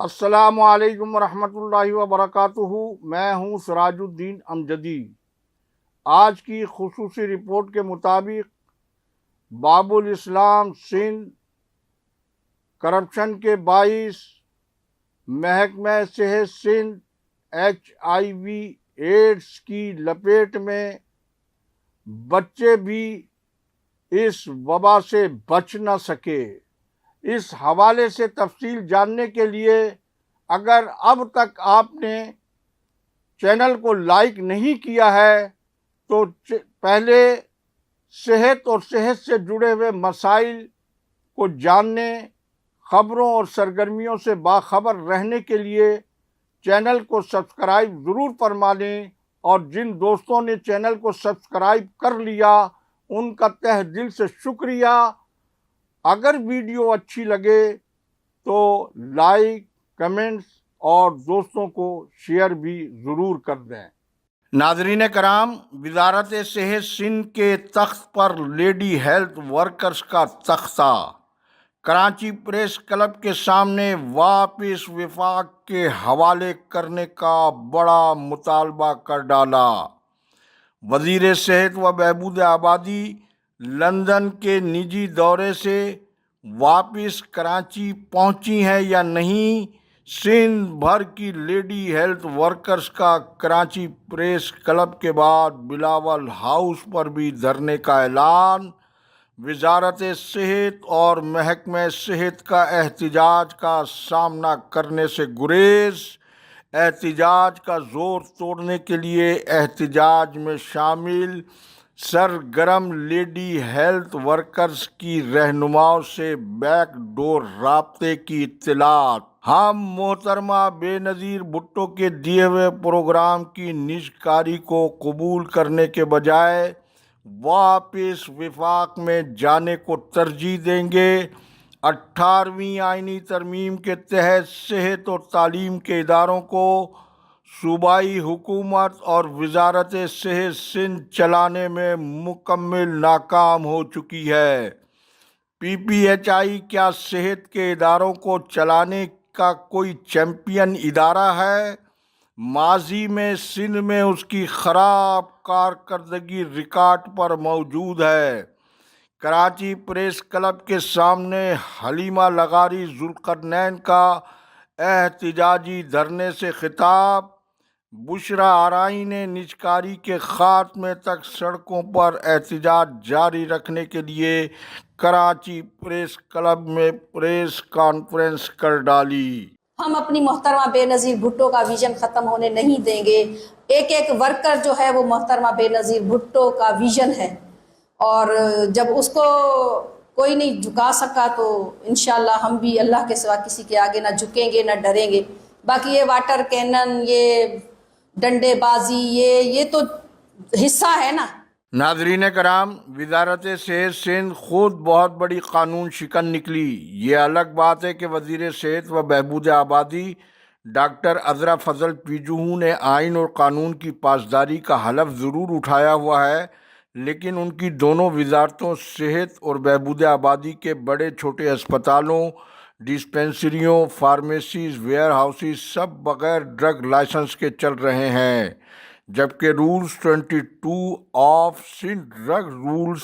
السلام علیکم ورحمۃ اللہ وبرکاتہ۔ میں ہوں سراج الدین امجدی۔ آج کی خصوصی رپورٹ کے مطابق باب الاسلام سندھ کرپشن کے باعث محکمہ صحت سندھ HIV ایڈز کی لپیٹ میں، بچے بھی اس وبا سے بچ نہ سکے۔ اس حوالے سے تفصیل جاننے کے لیے اگر اب تک آپ نے چینل کو لائک نہیں کیا ہے تو پہلے صحت اور صحت سے جڑے ہوئے مسائل کو جاننے، خبروں اور سرگرمیوں سے باخبر رہنے کے لیے چینل کو سبسکرائب ضرور فرما لیں، اور جن دوستوں نے چینل کو سبسکرائب کر لیا ان کا تہ دل سے شکریہ۔ اگر ویڈیو اچھی لگے تو لائک، کمنٹس اور دوستوں کو شیئر بھی ضرور کر دیں۔ ناظرین کرام، وزارت صحت سندھ کے تخت پر لیڈی ہیلتھ ورکرز کا تختہ۔ کراچی پریس کلب کے سامنے واپس وفاق کے حوالے کرنے کا بڑا مطالبہ کر ڈالا۔ وزیر صحت و بہبود آبادی لندن کے نجی دورے سے واپس کراچی پہنچی ہیں یا نہیں؟ سندھ بھر کی لیڈی ہیلتھ ورکرز کا کراچی پریس کلب کے بعد بلاول ہاؤس پر بھی دھرنے کا اعلان۔ وزارت صحت اور محکمہ صحت کا احتجاج کا سامنا کرنے سے گریز۔ احتجاج کا زور توڑنے کے لیے احتجاج میں شامل سرگرم لیڈی ہیلتھ ورکرز کی رہنماؤں سے بیک ڈور رابطے کی اطلاعات۔ ہم محترمہ بے نظیر بھٹو کے دیے ہوئے پروگرام کی نجکاری کو قبول کرنے کے بجائے واپس وفاق میں جانے کو ترجیح دیں گے۔ 18ویں آئینی ترمیم کے تحت صحت اور تعلیم کے اداروں کو صوبائی حکومت اور وزارت صحت سندھ چلانے میں مکمل ناکام ہو چکی ہے۔ PPHI کیا صحت کے اداروں کو چلانے کا کوئی چیمپئن ادارہ ہے؟ ماضی میں سندھ میں اس کی خراب کارکردگی ریکارڈ پر موجود ہے۔ کراچی پریس کلب کے سامنے حلیمہ لغاری ذوالقرنین کا احتجاجی دھرنے سے خطاب۔ بشرا آرائی نے نجکاری کے خاتمے تک سڑکوں پر احتجاج جاری رکھنے کے لیے کراچی پریس کلب میں پریس کانفرنس کر ڈالی۔ ہم اپنی محترمہ بے نظیر بھٹو کا ویژن ختم ہونے نہیں دیں گے۔ ایک ایک ورکر جو ہے وہ محترمہ بے نظیر بھٹو کا ویژن ہے، اور جب اس کو کوئی نہیں جھکا سکا تو انشاءاللہ ہم بھی اللہ کے سوا کسی کے آگے نہ جھکیں گے نہ ڈریں گے۔ باقی یہ واٹر کینن، یہ ڈنڈے بازی، یہ تو حصہ ہے نا۔ ناظرین کرام، وزارت صحت سندھ خود بہت بڑی قانون شکن نکلی۔ یہ الگ بات ہے کہ وزیر صحت و بہبود آبادی ڈاکٹر عذرا فضل پیجوہو نے آئین اور قانون کی پاسداری کا حلف ضرور اٹھایا ہوا ہے، لیکن ان کی دونوں وزارتوں صحت اور بہبود آبادی کے بڑے چھوٹے اسپتالوں، ڈسپنسریوں، فارمیسیز، ویئر ہاؤسز سب بغیر ڈرگ لائسنس کے چل رہے ہیں، جبکہ rules 22 of Sindh drug rules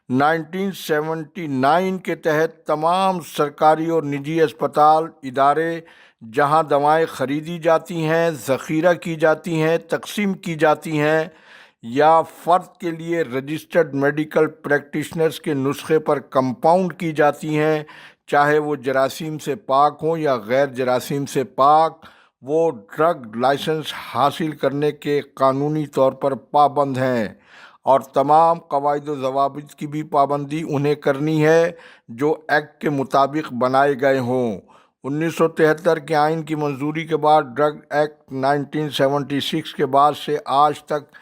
1979 کے تحت تمام سرکاری اور نجی اسپتال ادارے جہاں دوائیں خریدی جاتی ہیں، ذخیرہ کی جاتی ہیں، تقسیم کی جاتی ہیں یا فرد کے لیے رجسٹرڈ میڈیکل پریکٹیشنرز کے نسخے پر کمپاؤنڈ کی جاتی ہیں، چاہے وہ جراثیم سے پاک ہوں یا غیر جراثیم سے پاک، وہ ڈرگ لائسنس حاصل کرنے کے قانونی طور پر پابند ہیں، اور تمام قواعد و ضوابط کی بھی پابندی انہیں کرنی ہے جو ایکٹ کے مطابق بنائے گئے ہوں۔ 1973 کے آئین کی منظوری کے بعد ڈرگ ایکٹ 1976 کے بعد سے آج تک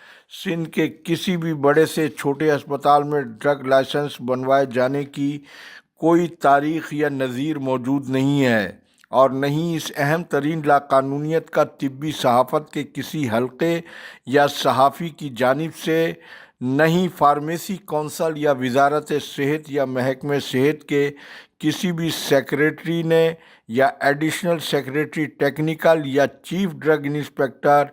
سندھ کے کسی بھی بڑے سے چھوٹے اسپتال میں ڈرگ لائسنس بنوائے جانے کی کوئی تاریخ یا نظیر موجود نہیں ہے، اور نہ ہی اس اہم ترین لاقانونیت کا طبی صحافت کے کسی حلقے یا صحافی کی جانب سے نہیں فارمیسی کونسل یا وزارت صحت یا محکمہ صحت کے کسی بھی سیکریٹری نے یا ایڈیشنل سیکریٹری ٹیکنیکل یا چیف ڈرگ انسپیکٹر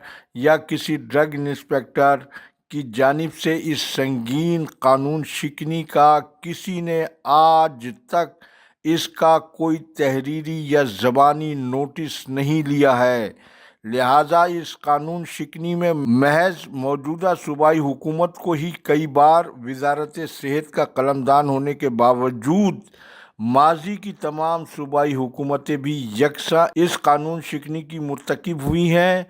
یا کسی ڈرگ انسپیکٹر کی جانب سے اس سنگین قانون شکنی کا کسی نے آج تک اس کا کوئی تحریری یا زبانی نوٹس نہیں لیا ہے۔ لہٰذا اس قانون شکنی میں محض موجودہ صوبائی حکومت کو ہی کئی بار وزارت صحت کا قلمدان ہونے کے باوجود ماضی کی تمام صوبائی حکومتیں بھی یکساں اس قانون شکنی کی مرتکب ہوئی ہیں۔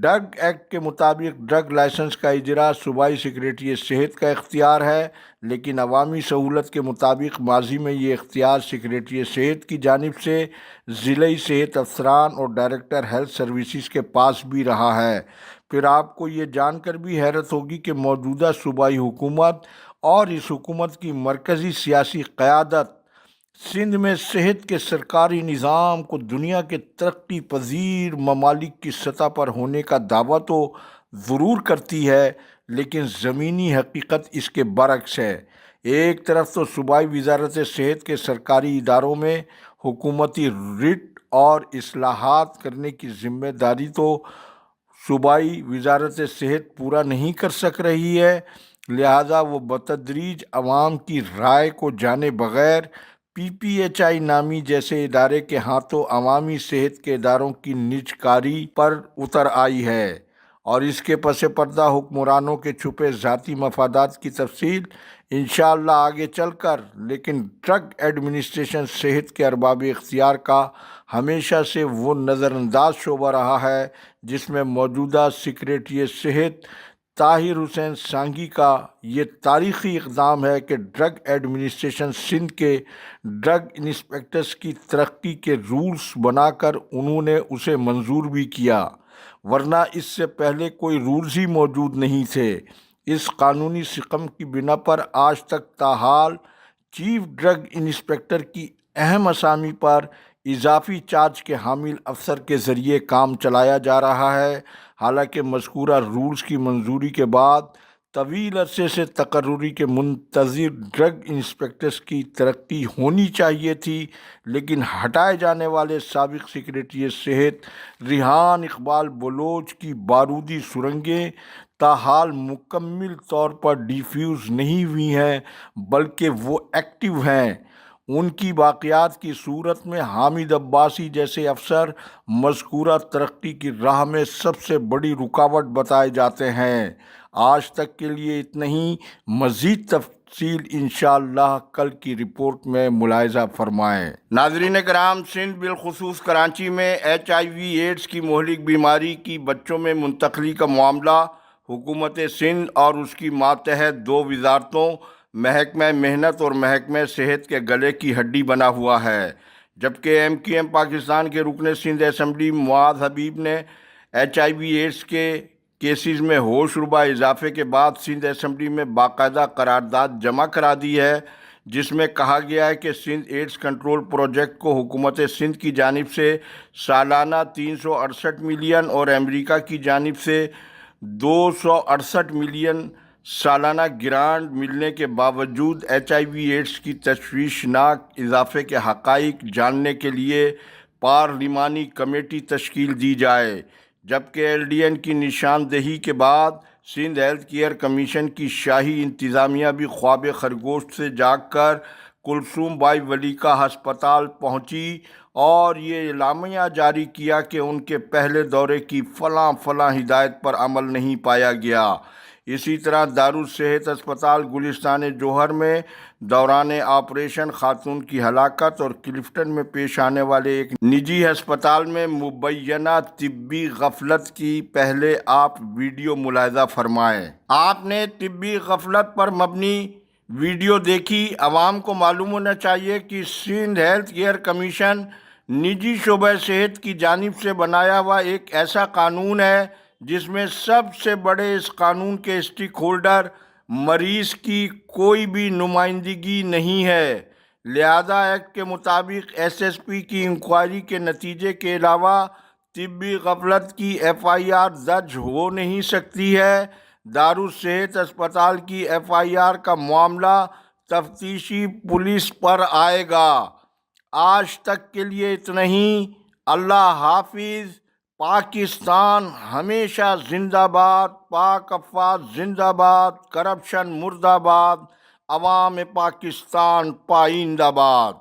ڈرگ ایکٹ کے مطابق ڈرگ لائسنس کا اجرا صوبائی سیکریٹری صحت کا اختیار ہے، لیکن عوامی سہولت کے مطابق ماضی میں یہ اختیار سیکریٹری صحت کی جانب سے ضلعی صحت افسران اور ڈائریکٹر ہیلتھ سروسز کے پاس بھی رہا ہے۔ پھر آپ کو یہ جان کر بھی حیرت ہوگی کہ موجودہ صوبائی حکومت اور اس حکومت کی مرکزی سیاسی قیادت سندھ میں صحت کے سرکاری نظام کو دنیا کے ترقی پذیر ممالک کی سطح پر ہونے کا دعویٰ تو ضرور کرتی ہے، لیکن زمینی حقیقت اس کے برعکس ہے۔ ایک طرف تو صوبائی وزارت صحت کے سرکاری اداروں میں حکومتی رٹ اور اصلاحات کرنے کی ذمہ داری تو صوبائی وزارت صحت پورا نہیں کر سک رہی ہے، لہٰذا وہ بتدریج عوام کی رائے کو جانے بغیر PPHI نامی جیسے ادارے کے ہاتھوں عوامی صحت کے اداروں کی نجکاری پر اتر آئی ہے، اور اس کے پس پردہ حکمرانوں کے چھپے ذاتی مفادات کی تفصیل انشاءاللہ آگے چل کر، لیکن ڈرگ ایڈمنسٹریشن صحت کے ارباب اختیار کا ہمیشہ سے وہ نظر انداز شعبہ رہا ہے جس میں موجودہ سیکریٹری صحت طاہر حسین سانگھی کا یہ تاریخی اقدام ہے کہ ڈرگ ایڈمنسٹریشن سندھ کے ڈرگ انسپیکٹرز کی ترقی کے رولز بنا کر انہوں نے اسے منظور بھی کیا، ورنہ اس سے پہلے کوئی رولز ہی موجود نہیں تھے۔ اس قانونی سقم کی بنا پر آج تک تاحال چیف ڈرگ انسپیکٹر کی اہم اسامی پر اضافی چارج کے حامل افسر کے ذریعے کام چلایا جا رہا ہے، حالانکہ مذکورہ رولز کی منظوری کے بعد طویل عرصے سے تقرری کے منتظر ڈرگ انسپیکٹرز کی ترقی ہونی چاہیے تھی، لیکن ہٹائے جانے والے سابق سیکریٹری صحت ریحان اقبال بلوچ کی بارودی سرنگیں تاحال مکمل طور پر ڈیفیوز نہیں ہوئی ہیں، بلکہ وہ ایکٹیو ہیں۔ ان کی باقیات کی صورت میں حامد عباسی جیسے افسر مذکورہ ترقی کی راہ میں سب سے بڑی رکاوٹ بتائے جاتے ہیں۔ آج تک کے لیے اتنا ہی، مزید تفصیل انشاءاللہ کل کی رپورٹ میں ملاحظہ فرمائیں۔ ناظرین کرام، سندھ بالخصوص کراچی میں HIV ایڈز کی مہلک بیماری کی بچوں میں منتقلی کا معاملہ حکومت سندھ اور اس کی ماتحت دو وزارتوں محکمہ محنت اور محکمہ صحت کے گلے کی ہڈی بنا ہوا ہے، جبکہ MQM پاکستان کے رکن سندھ اسمبلی معاذ حبیب نے HIV ایڈز کے کیسز میں ہوش ربا اضافے کے بعد سندھ اسمبلی میں باقاعدہ قرارداد جمع کرا دی ہے، جس میں کہا گیا ہے کہ سندھ ایڈز کنٹرول پروجیکٹ کو حکومت سندھ کی جانب سے سالانہ 368 ملین اور امریکہ کی جانب سے 268 ملین سالانہ گرانٹ ملنے کے باوجود HIV ایڈز کی تشویشناک اضافے کے حقائق جاننے کے لیے پارلیمانی کمیٹی تشکیل دی جائے، جبکہ LDN کی نشاندہی کے بعد سندھ ہیلتھ کیئر کمیشن کی شاہی انتظامیہ بھی خواب خرگوش سے جاگ کر کلثوم بائی ولی کا ہسپتال پہنچی اور یہ اعلامیہ جاری کیا کہ ان کے پہلے دورے کی فلاں ہدایت پر عمل نہیں پایا گیا۔ اسی طرح دارالصحت اسپتال گلستان جوہر میں دوران آپریشن خاتون کی ہلاکت اور کلفٹن میں پیش آنے والے ایک نجی ہسپتال میں مبینہ طبی غفلت کی پہلے آپ ویڈیو ملاحظہ فرمائیں۔ آپ نے طبی غفلت پر مبنی ویڈیو دیکھی۔ عوام کو معلوم ہونا چاہیے کہ سندھ ہیلتھ کیئر کمیشن نجی شعبہ صحت کی جانب سے بنایا ہوا ایک ایسا قانون ہے جس میں سب سے بڑے اس قانون کے اسٹیک ہولڈر مریض کی کوئی بھی نمائندگی نہیں ہے، لہذا ایکٹ کے مطابق SSP کی انکوائری کے نتیجے کے علاوہ طبی غفلت کی FIR درج ہو نہیں سکتی ہے۔ دارالصحت اسپتال کی FIR کا معاملہ تفتیشی پولیس پر آئے گا۔ آج تک کے لیے اتنا ہی۔ اللہ حافظ۔ پاکستان ہمیشہ زندہ باد، پاک افواج زندہ باد، کرپشن مردہ باد، عوام پاکستان پائندہ باد۔